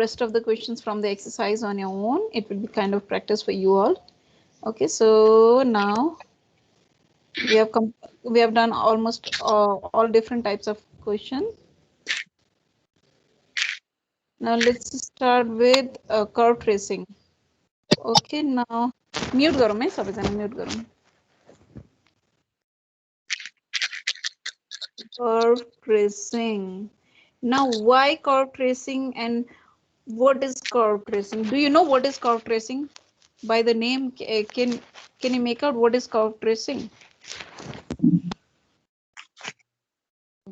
rest of the questions from the exercise on your own. It will be kind of practice for you all. Okay, so now we have done almost all different types of question. Now let's start with curve tracing. Okay, now mute करो मैं सभी जना mute करो. Curve tracing. Now why curve tracing and what is curve tracing? Do you know what is curve tracing? By the name, can you make out what is curve tracing?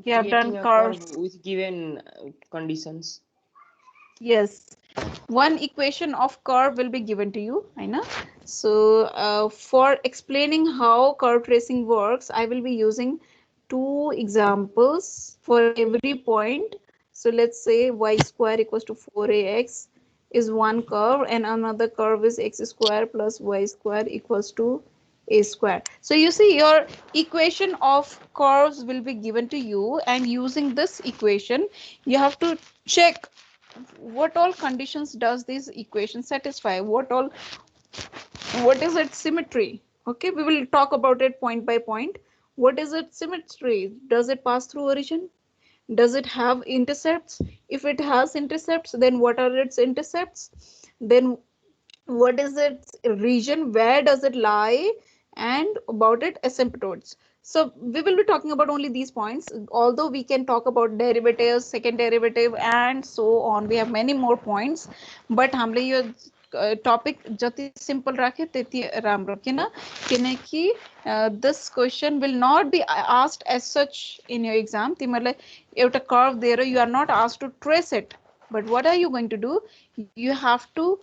You have done curves with given conditions. Yes, one equation of curve will be given to you. I know. So for explaining how curve tracing works, I will be using two examples for every point. So let's say y square equals to 4ax is one curve and another curve is x square plus y square equals to a square. So you see your equation of curves will be given to you, and using this equation you have to check what all conditions does this equation satisfy, what is its symmetry. Okay, we will talk about it point by point. What is its symmetry? Does it pass through origin? Does it have intercepts? If it has intercepts, then what are its intercepts? Then what is its region, where does it lie, and about it asymptotes. So we will be talking about only these points, although we can talk about derivatives, second derivative, and so on. We have many more points, but हमले यो topic जति simple राखे त्यति राम्रो किन किनकि this question will not be asked as such in your exam. तिमीहरुलाई एउटा curve दिएर you are not asked to trace it, but what are you going to do? You have to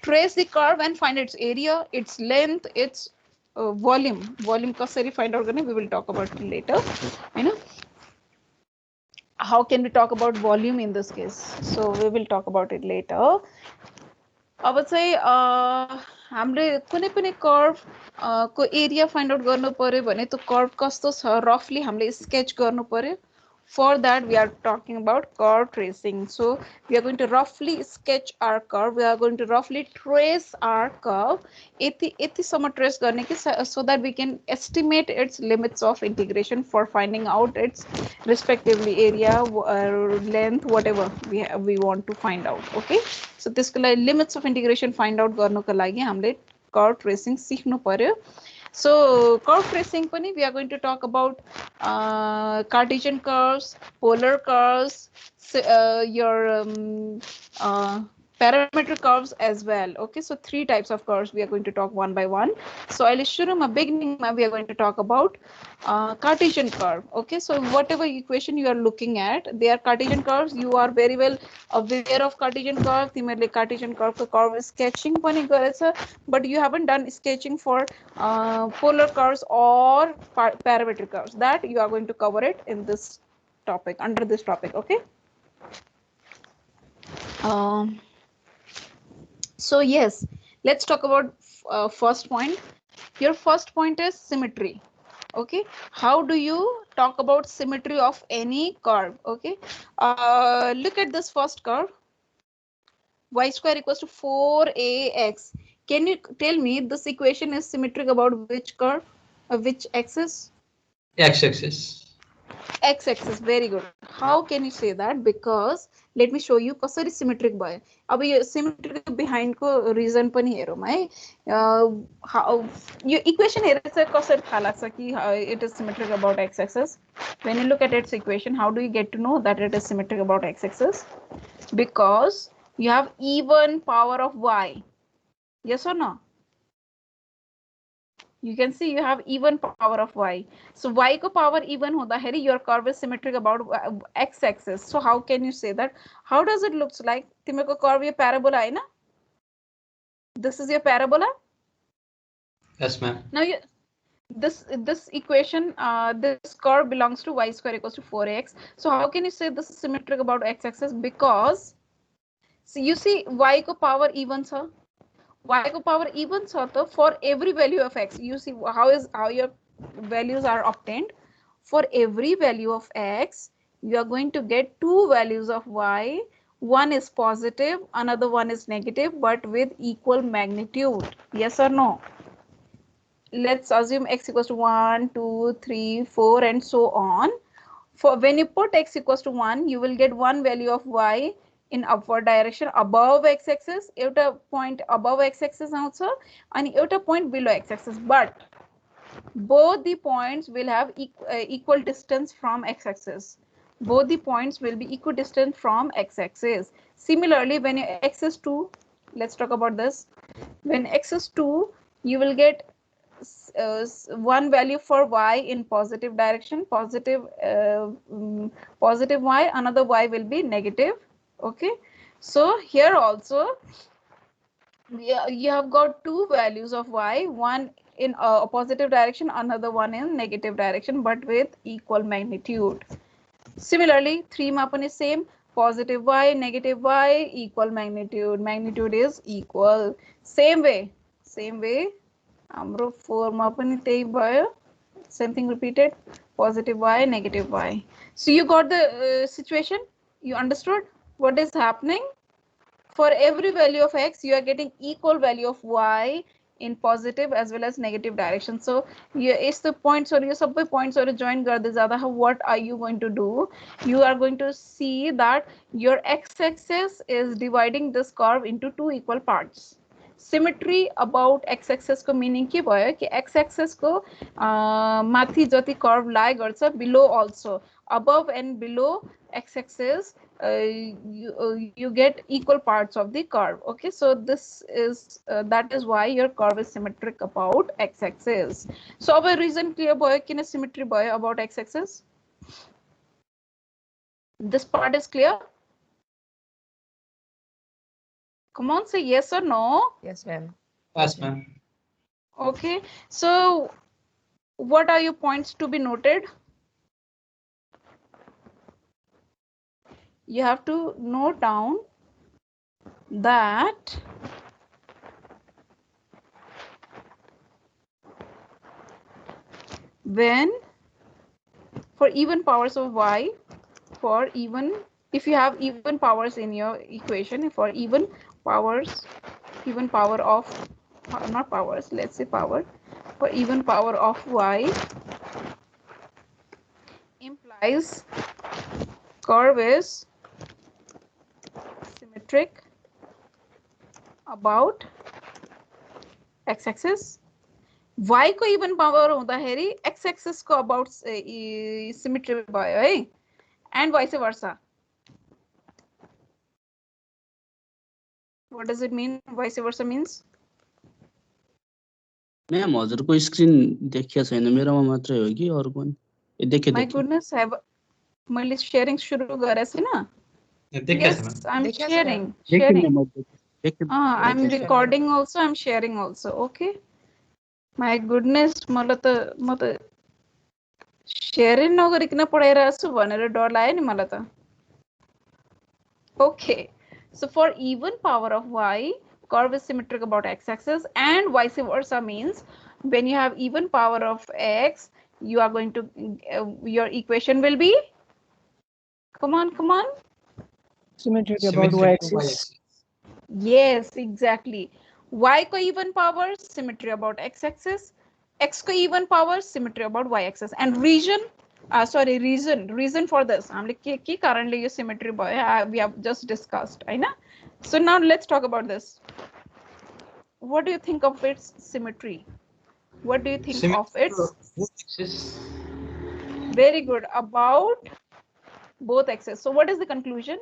trace the curve and find its area, its length, its volume. Volume कसरी find out गर्ने, we will talk about it later. You know, how can we talk about volume in this case? So we will talk about it later. अब चाहिँ हामीले कुनै पनि curve को area find out गर्नु पर्यो भने त्यो कर्व कस्तो छ रफली हामीले स्केच गर्नु पर्यो. For that we are talking about curve tracing. So we are going to roughly sketch our curve, we are going to roughly trace our curve यति सम्म trace गर्ने कि so that we can estimate its limits of integration for finding out its respectively area, length, whatever we want to find out. Okay, so त्यसको लागि limits of integration find out गर्नुको लागि हामीले curve tracing सिक्नु पर्यो. So curve tracing pani we are going to talk about Cartesian curves, polar curves, your parametric curves as well. Okay, so three types of curves we are going to talk one by one. So I'll assure you beginning we are going to talk about Cartesian curve. Okay, so whatever equation you are looking at, they are Cartesian curves. You are very well aware of Cartesian curve. तिमीहरुले Cartesian curve को curve sketching पनि गरेछ, but you haven't done sketching for polar curves or parametric curves. That you are going to cover it in this topic, under this topic. Okay. So yes, let's talk about first point. Your first point is symmetry. Okay, how do you talk about symmetry of any curve? Okay, look at this first curve. Y square equals to 4ax. Can you tell me this equation is symmetric about which curve? Which axis? X-axis. X-axis. Very good. How can you say that? Because let me show you कसरी symmetric भयो. अब यो symmetric behind को reason पनि हेरौँ है. यो equation हेरेर चाहिँ कसरी थाहा लाग्छ कि it is symmetric about x-axis? When you look at its equation, how do you get to know that it is symmetric about x-axis? Because you have even power of y. Yes or no? You can see you have even power of y. So y ko power even hudaheri, your curve is symmetric about x-axis. So how can you say that? How does it looks like? Timeko curve ye parabola hai na? This is your parabola. Yes, ma'am. Now you, this equation, this curve belongs to y square equals to 4ax. So how can you say this is symmetric about x-axis? Because so you see y ko power even sir. Y ko power even so for every value of x, you see how your values are obtained. For every value of x, you are going to get two values of y, one is positive, another one is negative, but with equal magnitude. Yes or no? Let's assume x equals to 1, 2, 3, 4, and so on. For when you put x equals to 1, you will get one value of y in upward direction above x-axis, a point above x-axis also, and a point below x-axis. But both the points will have equal distance from x-axis. Both the points will be equidistant from x-axis. Similarly, when your x is 2, let's talk about this. When x is 2, you will get one value for y in positive direction, positive y, another y will be negative. Okay, so here also you have got two values of y, one in a positive direction, another one in negative direction, but with equal magnitude. Similarly, 3 mapan is same, positive y, negative y, equal magnitude. Magnitude is equal. Same way, amro 4 mapan is same thing repeated, positive y, negative y. So you got the situation, you understood what is happening. For every value of x, you are getting equal value of y in positive as well as negative direction. So is the points or you sub points or join kar de zyada hai, what are you going to do? You are going to see that your x-axis is dividing this curve into two equal parts. Symmetry about x-axis ko meaning ke bhayo ki x-axis ko mathi jati curve lie garcha, below also, above and below x-axis you get equal parts of the curve. Okay, so this is that is why your curve is symmetric about x-axis. So our reason clear boy kine symmetry boy about x-axis. This part is clear. Come on, say yes or no. Yes, ma'am. Yes, ma'am. Okay, so what are your points to be noted? You have to note down that when for even powers of y, for even if you have even powers in your equation, for even power of not powers, let's say power, for even power of y implies curve is symmetric about x-axis. y को even power होता है री x-axis को about symmetry by and vice versa. What does it mean? Vice versa means? Ma'am हजुरको screen देखिया छैन, मेरोमा मात्रै हो कि अरु पनि देखे? My goodness, have मैले sharing सुरु गरेछ ना? Yes, I'm sharing. I'm recording also, I'm sharing also. Okay. My goodness, मलाई त म त sharing नगरिकन पढाइरहेको छु भनेर डर लाग्यो नि मलाई त. Okay. So for even power of y, curve is symmetric about x-axis, and vice versa means when you have even power of x, you are going to your equation will be, come on, symmetric about y-axis. yes, exactly. Y ko even power, symmetry about x-axis, x ko even power, symmetry about y-axis, and reason for this I'm like ki currently you symmetry boy we have just discussed, I know. So now let's talk about this. What do you think of its symmetry? What do you think of its? Very good, about both axes. So what is the conclusion?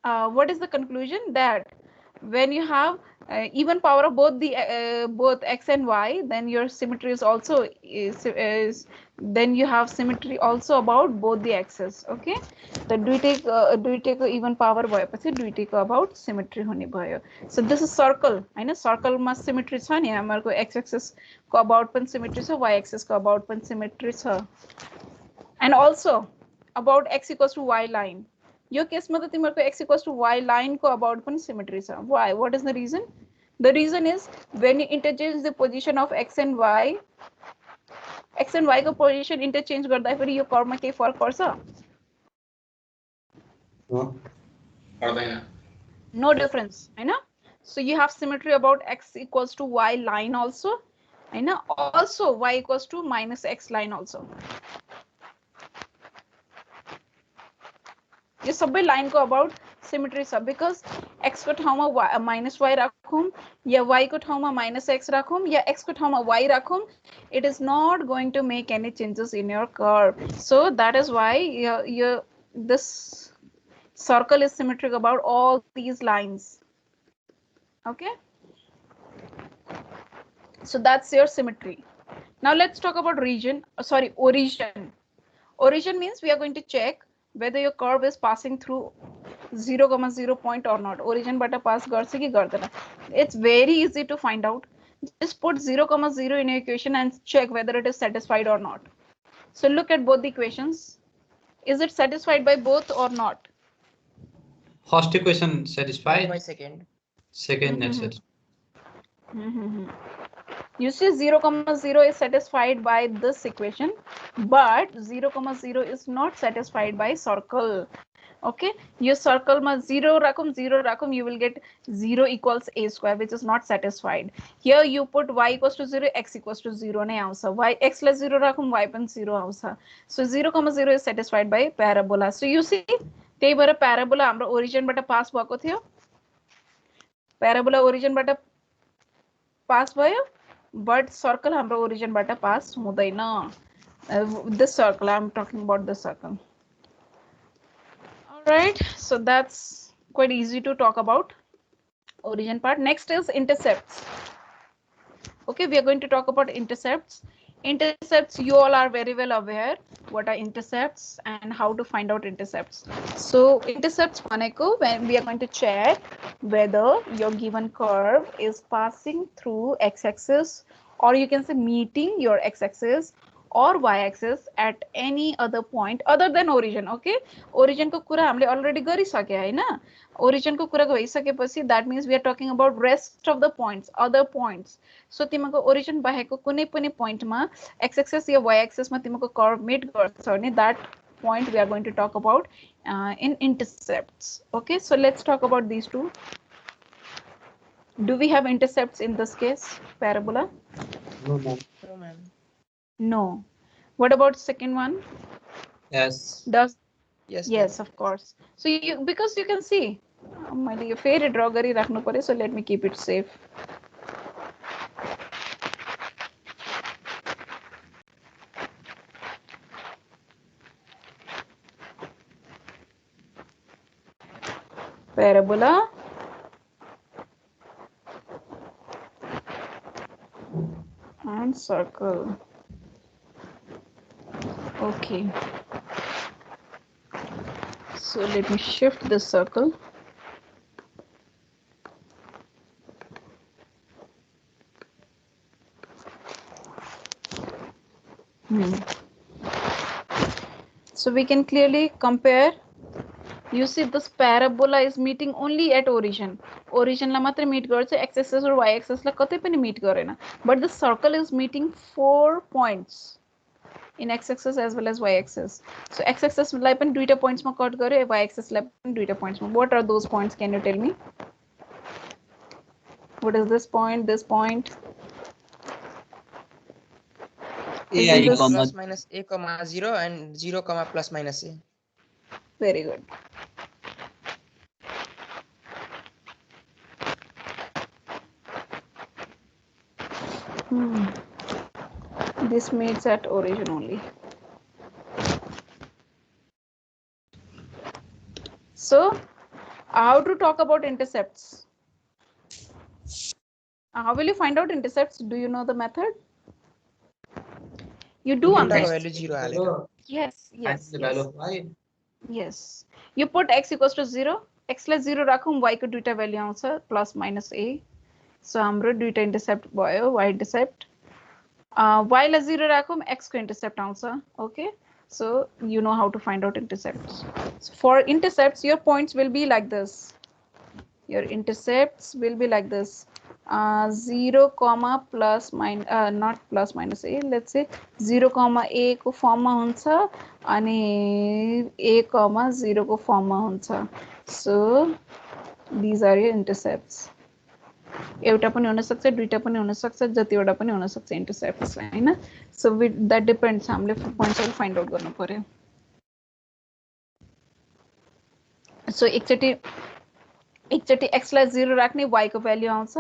What is the conclusion? That when you have even power of both the both x and y, then your symmetry is also then you have symmetry also about both the axes. Okay, so do you take even power भएपछि दुईटैको about symmetry हुने भयो. So this is circle, Hahn? Circle मा symmetry छ नि, हाम्रो x axis को about पनि symmetry छ, y axis को about पनि symmetry छ, and also about x equals to y line. यो केसमा त तिमीहरुको x equals to y line को about पनि symmetry छ. Why? What is the reason? The reason is when you interchange the position of x and y, x and y को position interchange गर्दाखेरि यो कर्वमा केही फरक पर्छ? No difference, Hahn? So you have symmetry about x equals to y line also, Hahn? Also y equals to minus x line also. यो सबै line को about symmetry छ because x को ठाउँमा माइनस y राखौं या y को ठाउँमा minus x राखौं या x को ठाउँमा y राखौं, it is not going to make any changes in your curve. So that is why this circle is symmetric about all these lines. Okay, so that's your symmetry. Now let's talk about origin. Origin means we are going to check whether your curve is passing through 0,0 point or not. Origin bata pass garse ki gardena. It's very easy to find out. Just put 0,0 in your equation and check whether it is satisfied or not. So look at both the equations. Is it satisfied by both or not? First equation satisfied. By second. Second not satisfied. You see 0,0 is satisfied by this equation, but 0,0 is not satisfied by circle. Okay, your circle ma 0 rakum, you will get 0 equals a square, which is not satisfied. Here you put y equals to 0, x equals to 0 ne aunsa. Y x less 0 rakum, y pan 0 aunsa. So 0,0 is satisfied by parabola. So you see, त्यही भएर parabola हाम्रो origin बाट pass भएको थियो. Parabola origin बाट pass भयो, but circle हाम्रो origin बाट pass हुँदैन. This circle, I'm talking about this circle. Alright, so that's quite easy to talk about origin part. Next is intercepts. Okay, we are going to talk about intercepts. Intercepts, you all are very well aware what are intercepts and how to find out intercepts. So intercepts भनेको when we are going to check whether your given curve is passing through x-axis, or you can say meeting your x-axis or y-axis at any other point other than origin. Okay, origin को कुरा हामीले already गरिसके हैन? Origin को कुरा गइसकेपछि that means we are talking about rest of the points, other points. So तिमीको origin बाहेकको कुनै पनि point मा x-axis या y-axis मा तिमीको curve meet गर्छ भने that point we are going to talk about in intercepts. Okay, so let's talk about these two. Do we have intercepts in this case, parabola? No, ma'am. No, ma'am. No. What about second one? Yes. Does Yes. of course. So you, because you can see, मैले यो फेरि draw गरिराख्नु पर्यो, so let me keep it safe. Parabola and circle. Okay. So let me shift this circle. So we can clearly compare. You see this parabola is meeting only at origin. Origin ला मात्र meet गर्छ, x-axis or y-axis ला कतै पनि meet गरेन. But the circle is meeting 4 points in x-axis as well as y-axis. So x-axis लाई पनि दुईटा points मा cut गर्यो, y-axis लाई पनि दुईटा points मा. What are those points? Can you tell me? What is this point? This point? Yeah, Isn't this- Plus minus a comma 0 and 0 comma plus minus a. Very good. This meets at origin only. So, how to talk about intercepts? How will you find out intercepts? Do you know the method? You do Delta understand. value 0 हालेको. Yes, Find yes, the yes. value of y. Yes. You put x equals to 0, x less 0 राखौं, y को दुईटा value आउँछ plus minus a. So हाम्रो दुईटा intercept भयो, y intercept. Y less 0 राखौं, x को intercept आउँछ. Okay. So you know how to find out intercepts. So for intercepts, your points will be like this. Your intercepts will be like this. 0 comma plus minus not plus minus a, let's say 0 comma a को firm में हुन्छ अनि a comma 0 को firm में हुन्छ. So these are your intercepts. एउटा पनि हुन सक्छ, दुईटा पनि हुन सक्छ, जतिवटा पनि हुन सक्छ intercepts Hahn. So that depends, हामीले पोइन्ट्सहरु फाइन्ड आउट गर्नु पर्यो. So एकचोटी x लाई 0 राख्ने y को भ्यालु आउँछ,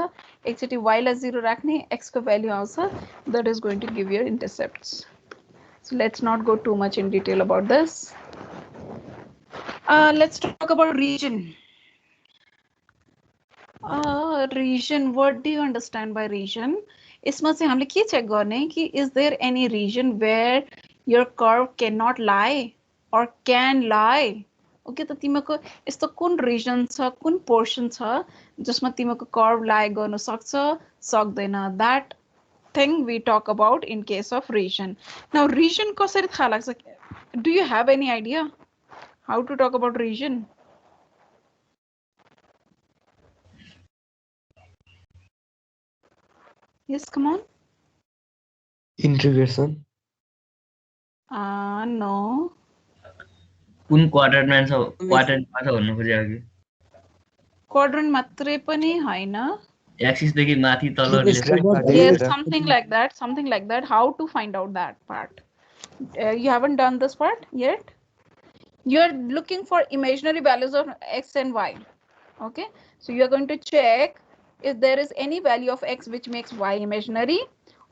एकचोटी y लाई 0 राख्ने x को भ्यालु आउँछ. That is going to give your intercepts. So let's not go too much in detail about this. Let's talk about region. Region, what do you understand by region? इसमा चाहिँ हामीले के check गर्ने कि is there any region where your curve cannot lie or can lie? Okay, त तिमीको यस्तो कुन region छ, कुन portion छ जसमा तिमीको curve lie गर्न सक्छ, सक्दैन. That thing we talk about in case of region. Now region कसरी थाहा लाग्छ? Do you have any idea how to talk about region? Yes, come on. Integration. No. कुन क्वाड्रेन्टमा छ, क्वाड्रेन्टमा छ भन्नु खोजेको कि Quadrant मात्रै पनि हैन. एक्सिस देखि माथि तल Yes, something like that. How to find out that part? You haven't done this part yet. You are looking for imaginary values of x and y. Okay, so you are going to check if there is any value of x which makes y imaginary,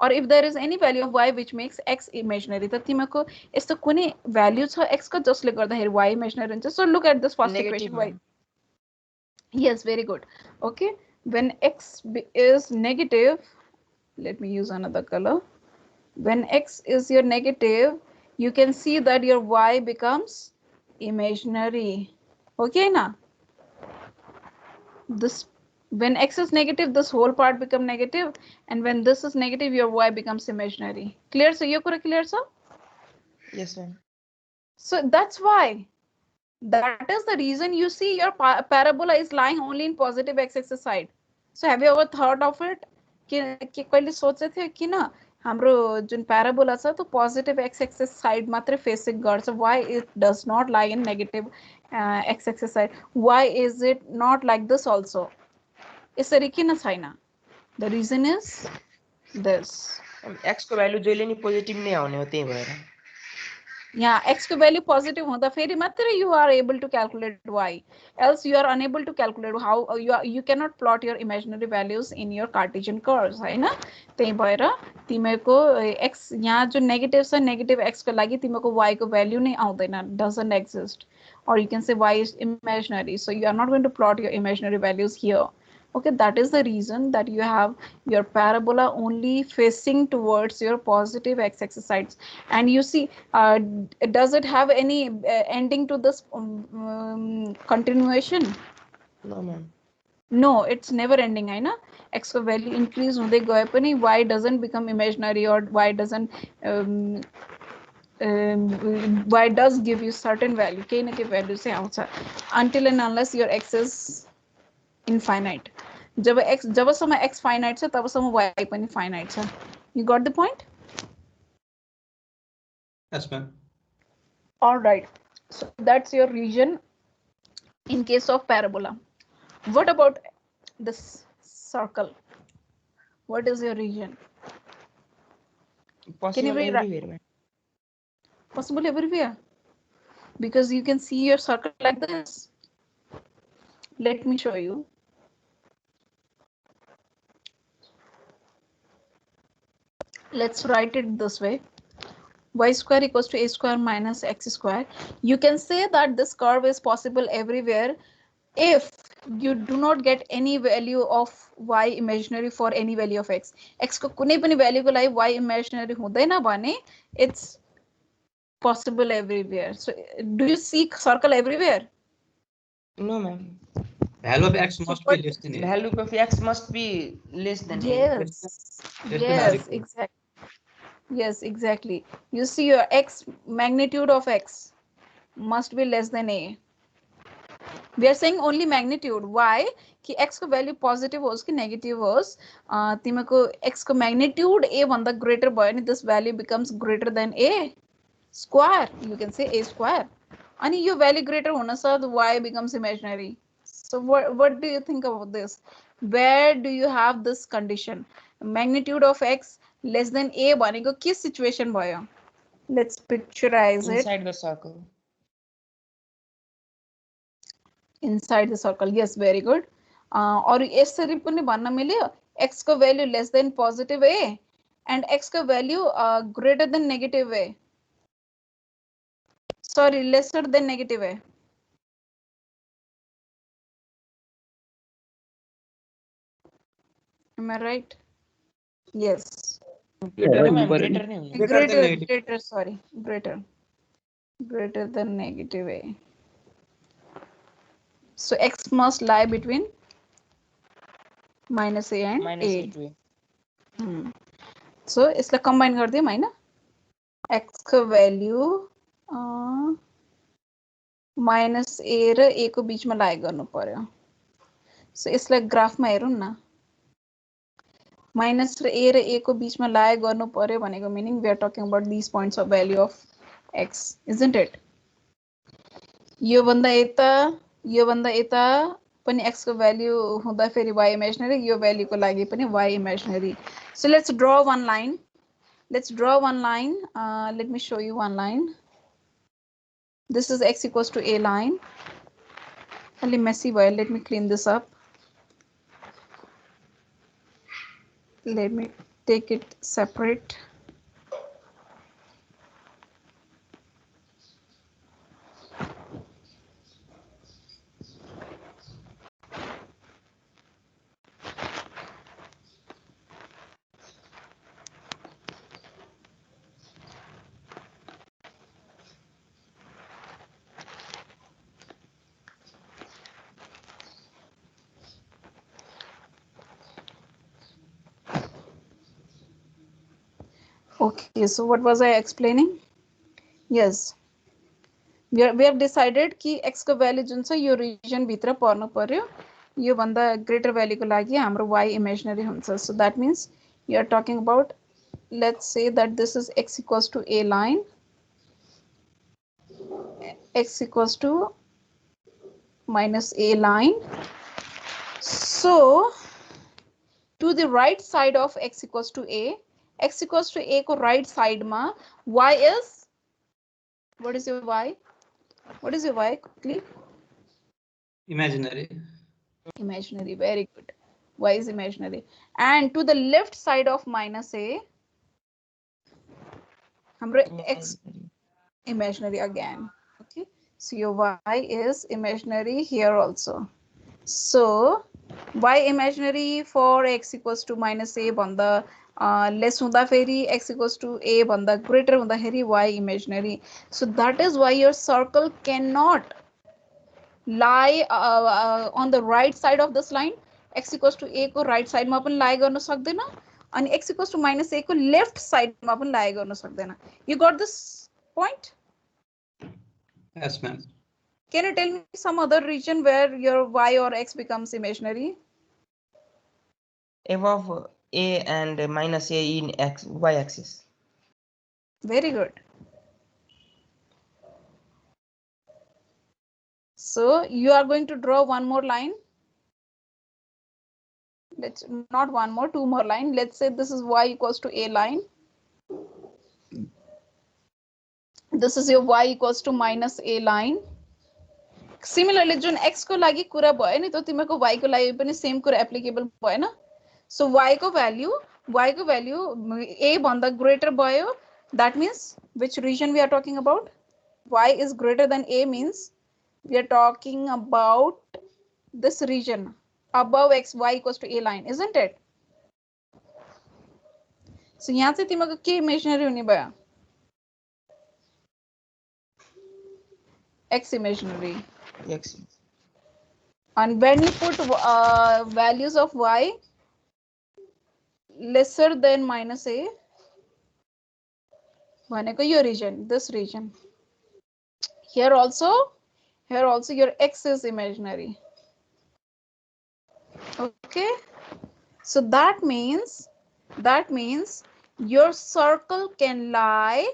or if there is any value of y which makes x imaginary. त तिमीको यस्तो कुनै value छ x को जसले गर्दाखेरि y imaginary हुन्छ. So look at this first equation. Y. Yes, very good. Okay, when x is negative, let me use another color. When x is your negative, you can see that your y becomes imaginary. Okay, na? This, when x is negative, this whole part become negative, and when this is negative, your y becomes imaginary. Clear? So you are clear, sir? Yes, ma'am. So that's why. That is the reason you see your parabola is lying only in positive x-axis side. So have you ever thought of it? कि कहिले सोचे थियो किन हाम्रो जुन parabola छ त्यो positive x-axis side मात्रै facing गर्छ? Why it does not lie in negative x-axis side? Why is it not like this also? यसरी किन छैन? The reason is this. X को भ्यालु जहिले नि पोजिटिभ नै आउने हो, त्यही भएर. Yeah, x को value positive हुँदा फेरि मात्रै you are able to calculate y. Else you are unable to calculate how you cannot plot your imaginary values in your Cartesian curves, हैन? त्यही भएर तिमीको x यहाँ जो नेगेटिभ छ, नेगेटिभ x को लागि तिमीको y को value नै आउँदैन, doesn't exist. Or you can say y is imaginary. So you are not going to plot your imaginary values here. Okay, that is the reason that you have your parabola only facing towards your positive x-axis sides. And you see, does it have any ending to this continuation? No, ma'am. No, it's never ending, है ना? X को value increase हुँदै गए पनि y doesn't become imaginary, or y doesn't y does give you certain value. केही न केही value चाहिँ आउँछ until and unless your x is infinite. जबसम्म x finite छ तबसम्म y पनि finite छ. You got the point? Yes, ma'am. All right. So that's your region in case of parabola. What about this circle? What is your region? Possible everywhere, ma'am. Possible everywhere? Because you can see your circle like this. Let me show you. Let's write it this way. Y square equals to a square minus x square. You can say that this curve is possible everywhere if you do not get any value of y imaginary for any value of x. X को कुनै पनि value को लागि y imaginary हुँदैन भने it's possible everywhere. So do you see circle everywhere? No, ma'am. Value of x must be less than a. Value of x must be less than a. Yes. Yes, exactly. Yes, exactly. You see your x, magnitude of x must be less than a. We are saying only magnitude. Why? कि x को value positive होस् कि negative होस् तिमीको x को magnitude a भन्दा greater भयो नि this value becomes greater than a square you can say a square अनि यो भ्यालु ग्रेटर हुन साथ y becomes imaginary so what do you think about this where do you have this condition magnitude of x less than a भनेको के situation भयो let's picturize it inside the circle. Inside the circle, yes, very good. और यसरी पनि भन्न मिल्यो x को value less than positive a and x को value greater than negative a. Sorry, lesser than negative a. Am I right? Yes. Greater ma'am, greater नहीं होना. Greater, sorry, greater than negative a. So x must lie between minus a and minus a. a to a. So इसलाई combine गरिदियौँ Hahn x को value minus a raw a को बीचमा lie गर्नु पर्यो. So यसलाई ग्राफमा हेरौँ न minus raw a raw a को बीचमा lie गर्नु पर्यो भनेको meaning we are talking about these points of value of x, isn't it? यो भन्दा यता पनि x को value हुँदा फेरि y imaginary यो value को लागि पनि y imaginary. So let's draw one line. Let me show you one line. This is x equals to a line. Only messy boy. Let me clean this up. Let me take it separate. Okay, so what was I explaining? Yes, we have decided कि x को value जुन छ यो region भित्र पर्नु पर्यो यो भन्दा greater value को लागि हाम्रो y imaginary हुन्छ. So that means you are talking about, let's say that this is x equals to a line, x equals to minus a line. So to the right side of x equals to a को right side ma y is, what is your y? What is your y quickly? Imaginary. Imaginary, very good. Y is imaginary. And to the left side of minus a, hamro x imaginary again. Okay, so your y is imaginary here also. So y imaginary for x equals to minus a banda less hunda feri x equals to a banda greater hunda feri y imaginary. So that is why your circle cannot lie on the right side of this line. X equals to a को right side मा पनि lie गर्न सक्दैन अनि x equals to minus a को left side मा पनि lie गर्न सक्दैन. You got this point? Yes, ma'am. Can you tell me some other region where your y or x becomes imaginary? Above a and minus a in y axis. Very good. So you are going to draw one more line. Let's not one more, two more line. Let's say this is y equals to a line. This is your y equals to minus a line. Similarly, Jun x को लागि कुरा भयो नि त तिमीको y को लागि पनि same कुरा applicable भएन. So y को value a भन्दा greater भयो. That means which region we are talking about? Y is greater than a means we are talking about this region above x, y equals to a line, isn't it? So यहाँ से तिमीको के imaginary हुने भयो? X imaginary. X. And when you put values of y lesser than minus a, भनेको यो region, this region. Here also your x is imaginary. Okay, so that means your circle can lie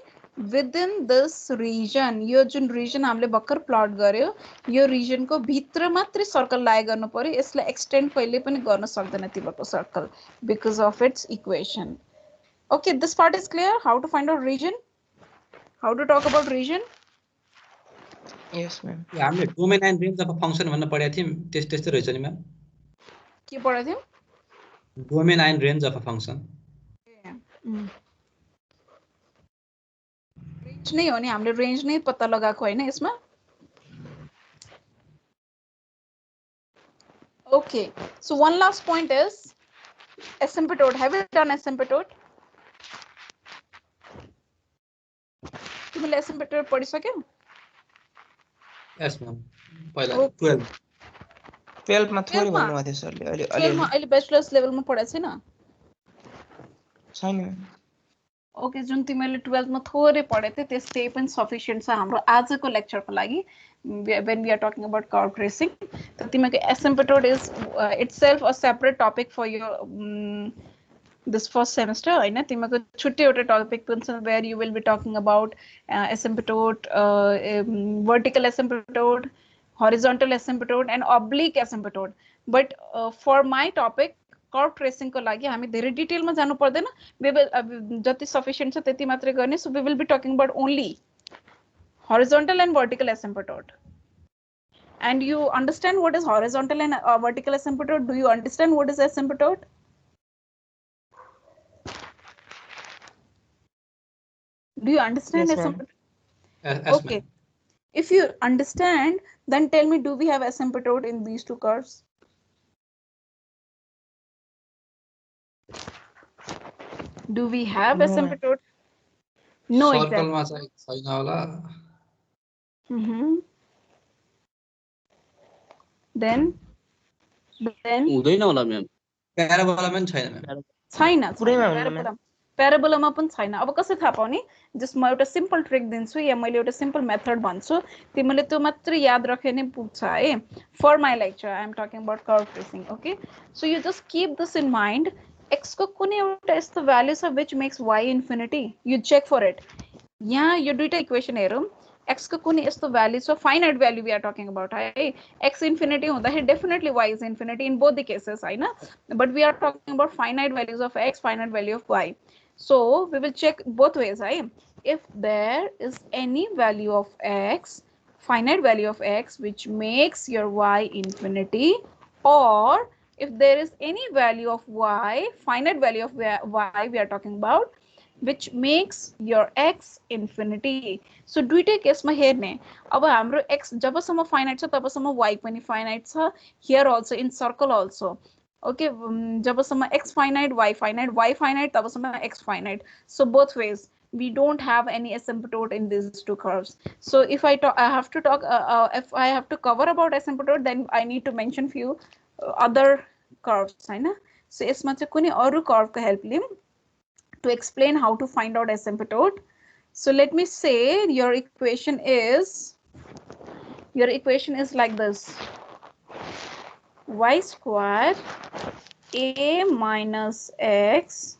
within this region. Yo Jun region हामीले भर्खर plot गर्यो यो region को भित्र मात्रै circle lie गर्नु पर्यो यसलाई extend कहिले पनि गर्न सक्दैन तिम्रो circle because of its equation. Okay, this part is clear. How to find out region? How to talk about region? Yes, ma'am. हामीले domain end range of function भन्न पढेको थियौं त्यस्तै रहेछ नि म्याम के पढाएको थियौ? Domain end range of function range नै हो नि हामीले रेंज नै पत्ता लगाएको हैन यसमा. Okay, so one last point is asymptote. Have you done asymptote? तिमीले asymptote पढिसक्यौ? यस म्याम पहिला 12 12 मा थोरै 12 मा? भन्नुभएको थियो सरले अहिले 12 मा अहिले ब्याचलर्स लेभलमा पढाएको छैन? छैन ma'am. ओके जुन तिमीले 12 मा थोरै पढेथे त्यस्तै पनि सफिसिएन्ट छ हाम्रो आजको लेक्चरको लागि when we are talking about curve tracing. त तिमीको asymptote is itself a separate topic for your this first semester हैन तिमीको छुट्टै एउटा टपिक पनि छ where you will be talking about asymptote, vertical asymptote, horizontal asymptote and oblique asymptote. But for my topic curve tracing को लागि हामी धेरै डिटेलमा जानु पर्दैन जति सफिसिएन्ट छ त्यति मात्रै गर्ने so we will be talking about only horizontal and vertical asymptote. And you understand what is horizontal and vertical asymptote? Do you understand what is asymptote? Do you understand Yes, ma'am. asymptote? Okay. If you understand, then tell me, do we have asymptote in these two curves? Do we have No, asymptote? No, exactly. सर्कलमा चाहिँ छैन होला Then हुँदैन होला ma'am प्याराबोलामा पनि छैन ma'am छैन पुरैमा हुन्न ma'am. प्याराबोलामा पनि छैन अब कसरी थाहा पाउने जस्ट म एउटा सिम्पल ट्रिक दिन्छु या मैले एउटा सिम्पल मेथड भन्छु तिमीले त्यो मात्र याद राखे नै पुग्छ है for my lecture I am talking about curve tracing okay so you just keep this in mind x को कुनै एउटा यस्तो भ्यालु छ which makes y infinity you check for it यहाँ यो दुईटा इक्वेसन हेरौँ x को कुनै यस्तो भ्यालु छ finite value we are talking about है x इन्फिनिटी हुँदाखेरि definitely y is infinity in both the cases हैन but we are talking about finite values of x finite value of y so we will check both ways right? If there is any value of x finite value of x which makes your y infinity or if there is any value of y finite value of y we are talking about which makes your x infinity. So दुईटै केसमा हेर्ने अब हाम्रो x जबसम्म finite छ तबसम्म y पनि finite छ here also in circle also okay जबसम्म x finite y finite तबसम्म x finite so both ways we don't have any asymptote in these two curves. So if I have to talk if I have to cover about asymptote then I need to mention few other curves Hahn so यसमा चाहिँ कुनै अरु curve को help Liam to explain how to find out asymptote. So let me say your equation is like this y square a minus x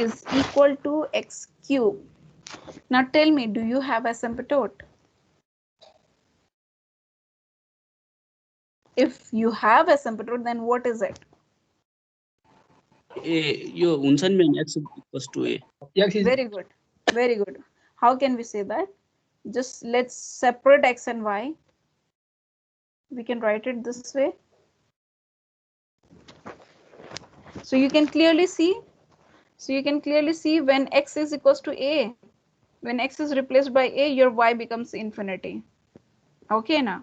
is equal to x cube. Now tell me, do you have asymptote? If you have asymptote, then what is it? ए यो हुन्छ नि ma'am x equals to a Very good. How can we say that? Just let's separate x and y. We can write it this way. So you can clearly see when x is equals to a, when x is replaced by a, your y becomes infinity. Okay now.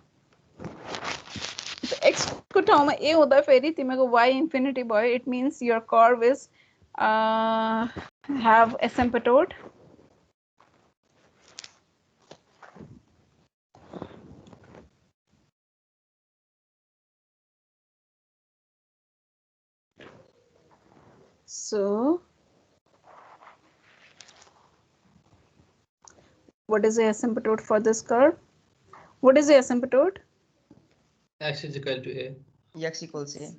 So x को ठाउँमा a हुँदा फेरि तिमीको y infinity भयो, it means your curve is have asymptote. So what is the asymptote for this curve? What is the asymptote? x is equal to a. X equals a.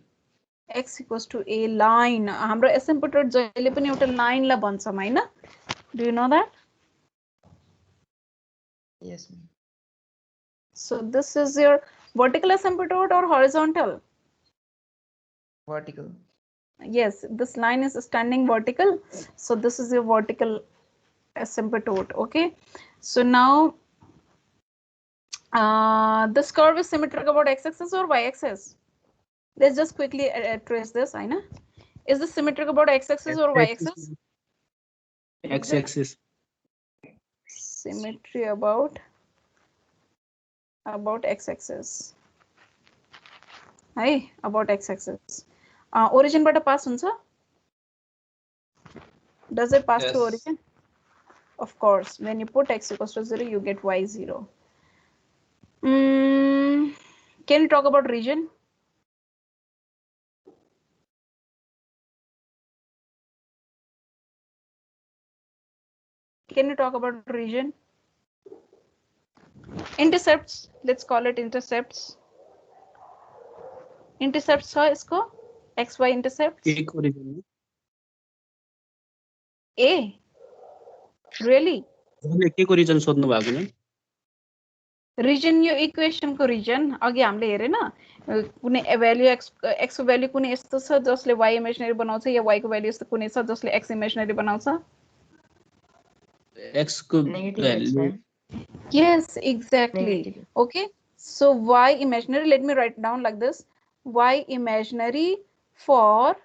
x equals to a line. हाम्रो asymptote जहिले पनि एउटा line La भन्छौं Hahn? Do you know that? Yes, ma'am. So this is your vertical asymptote or horizontal? Vertical. Yes, this line is standing vertical. So this is your vertical asymptote. Okay. So now this curve is symmetric about x-axis or y-axis? Let's just quickly trace this. I know. Is this symmetric about x-axis or y-axis? X-axis. Symmetry about x-axis. Hey, about x-axis. Origin but a pass huncha? Does it pass through origin? Of course. When you put x equals to 0, you get y 0. Can you talk about region? Can you talk about region? Intercepts. Let's call it intercepts. Intercepts है इसको xy intercepts. एक origin. A. Really? के को region सोध्नु भएको नि? Region यो equation को region अघि हामीले हेरे न कुनै value x को value कुनै यस्तो छ जसले y imaginary बनाउँछ या y को value यस्तो कुनै छ जसले x imaginary बनाउँछ. X को value. Yes, exactly. Negative. Okay. So y imaginary, let me write down like this. Y imaginary for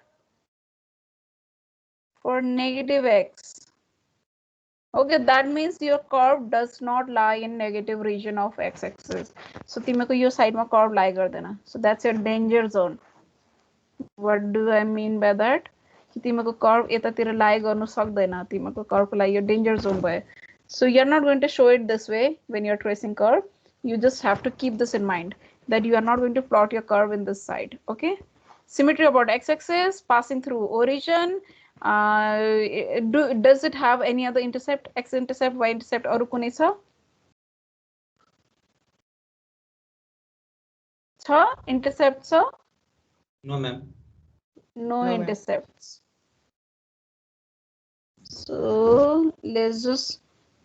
negative x. Okay, that means your curve does not lie in negative region of x-axis. So तिमीको yo side मा curve lie गर्दैन. So that's your danger zone. What do I mean by that? कि तिमीको curve यतातिर lie गर्नु सक्दैन. तिमीको curve को लागि यो danger zone भयो. So you're not going to show it this way when you're tracing curve. You just have to keep this in mind that you are not going to plot your curve in this side. Okay. Symmetry about x-axis, passing through origin. Does it have any other intercept? X intercept, y intercept, or कुनै छ? छ intercept छ? No, ma'am. No No, intercepts. So let's just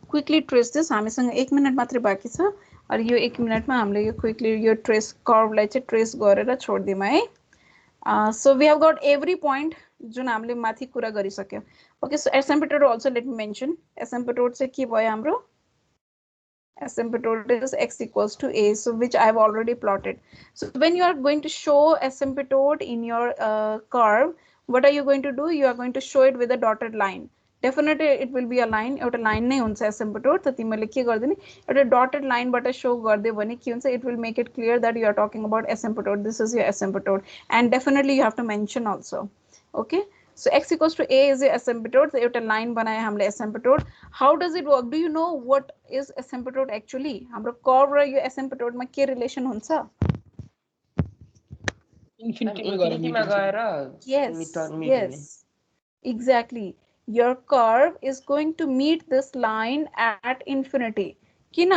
quickly trace this. हामीसँग 1 minute मात्रै बाँकी छ और यो 1 मिनटमा हामीले यो quickly यो trace curve लाई चाहिँ trace गरेर छोड्दियौँ है. So we have got every point जुन हामीले माथि कुरा गरिसक्यौं. Okay, so asymptote also let me mention. Asymptote चाहिँ के भयो हाम्रो? Asymptote is x equals to a, so which I have already plotted. So when you are going to show asymptote in your curve, what are you going to do? You are going to show it with a dotted line. Definitely it will be a line. एउटा line नै हुन्छ asymptote. त तिमीले के गर्दिने? एउटा dotted line बाट show गर्दै भने के हुन्छ? It will make it clear that you are talking about asymptote. This is your asymptote, and definitely you have to mention also. Okay. So x equals to a is the asymptote. So एउटा line बनाए हामीले asymptote. How does it work? Do you know what is asymptote actually? हाम्रो curve र यो asymptote मा के relation हुन्छ? Infinity मा गएर Yes. Exactly. Your curve is going to meet this line at infinity. किन?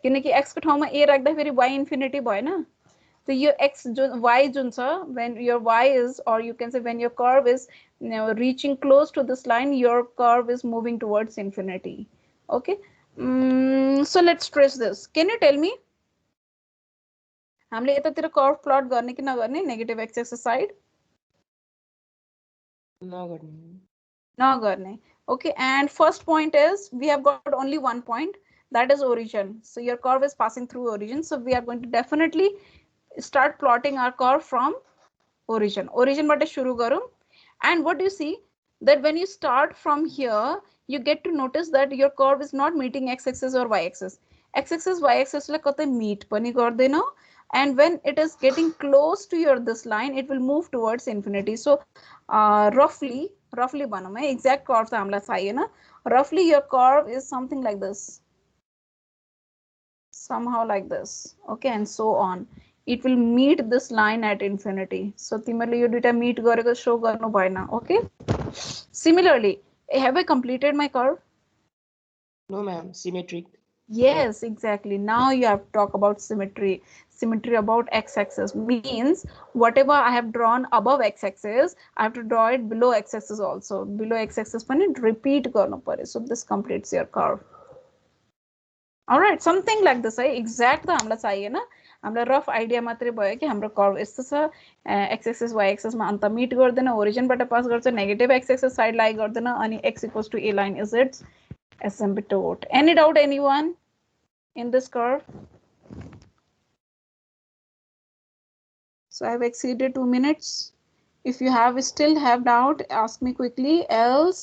किनकि x को ठाउँमा a राख्दा फेरि y infinity भएन? So your x y जुन छ, when your y is, or you can say when your curve is reaching close to this line, your curve is moving towards infinity. Okay. So let's trace this. Can you tell me? हामीले यतातिर curve plot गर्ने कि नगर्ने negative x-axis side? नगर्ने. Okay, and first point is we have got only one point, that is origin. So your curve is passing through origin. So we are going to definitely start plotting our curve from origin. Origin बाट सुरु गरौँ. And what do you see? That when you start from here, you get to notice that your curve is not meeting x-axis or y-axis. X-axis, y-axis लाई कतै meet पनि गर्दैन. And when it is getting close to your this line, it will move towards infinity. So roughly भनौँ है, exact curve त हामीलाई चाहिएन. Roughly your curve is something like this. Somehow like this. Okay, and so on. It will meet this line at infinity. So तिमीले यो दुईटा meet गरेको show गर्नु भएन. Okay. Similarly, have I completed my curve? No, ma'am. Symmetric. Yes, exactly. Now you have to talk about symmetry. Symmetry about x-axis means whatever I have drawn above x-axis, I have to draw it below x-axis also. Below x-axis पनि repeat गर्नु पर्यो. So this completes your curve. Alright, something like this. Exact त हामीलाई चाहिएन. हामीलाई rough idea मात्रै भयो कि हाम्रो कर्भ यस्तो छ, x एक्सिस y एक्सिस मा अन्त मिट गर्दैन, ओरिजिन बाट पास गर्छ, नेगेटिभ x एक्सिस साइड लाई गर्दैन अनि x equals to a line is its asymptote. Any doubt anyone in this curve? So I have exceeded 2 minutes. If you still have doubt, ask me quickly, else